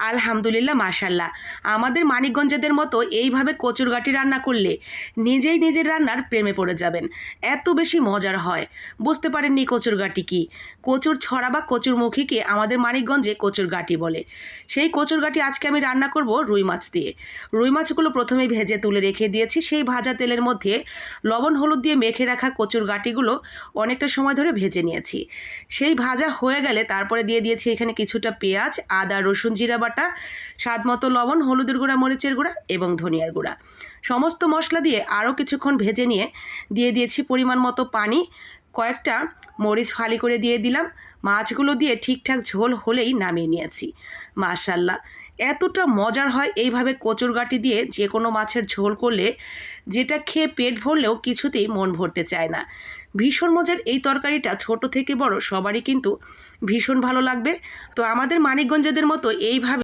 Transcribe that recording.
আলহামদুলিল্লাহ, মাশাল্লাহ। আমাদের মানিকগঞ্জেদের মতো এইভাবে কচুরগাটি রান্না করলে নিজেই নিজের রান্নার প্রেমে পড়ে যাবেন। এত বেশি মজার হয়। বুঝতে পারেননি কচুরগাটি কি? কচুর ছড়া বা কচুরমুখীকে আমাদের মানিকগঞ্জে কচুরগাটি বলে। সেই কচুরগাটি আজকে আমি রান্না করব রুই মাছ দিয়ে। রুই মাছগুলো প্রথমেই ভেজে তুলে রেখে দিয়েছি। সেই ভাজা তেলের মধ্যে লবণ হলুদ দিয়ে মেখে রাখা কচুরগাটিগুলো অনেকটা সময় ধরে ভেজে নিয়েছি। সেই ভাজা হয়ে গেলে তারপরে দিয়ে দিয়েছি এখানে কিছুটা পেঁয়াজ, আদা, রসুন, জিরা বাটা, স্বাদ মতো লবণ, হলুদের গুঁড়া, মরিচের গুঁড়া এবং ধনিয়ার গুঁড়া। সমস্ত মশলা দিয়ে আরও কিছুক্ষণ ভেজে নিয়ে দিয়ে দিয়েছি পরিমাণ মতো পানি। কয়েকটা মরিচ ফালি করে দিয়ে দিলাম। মাছগুলো দিয়ে ঠিকঠাক ঝোল হলেই নামিয়ে নিয়েছি। মাশাল্লাহ, এতটা মজার হয় এইভাবে কচুরগাটি দিয়ে যে কোনো মাছের ঝোল করলে, যেটা খেয়ে পেট ভরলেও কিছুতেই মন ভরতে চায় না। ভীষণ মজার এই তরকারিটা ছোট থেকে বড় সবারই কিন্তু ভীষণ ভালো লাগবে। তো আমাদের মানিকগঞ্জেদের মতো এইভাবে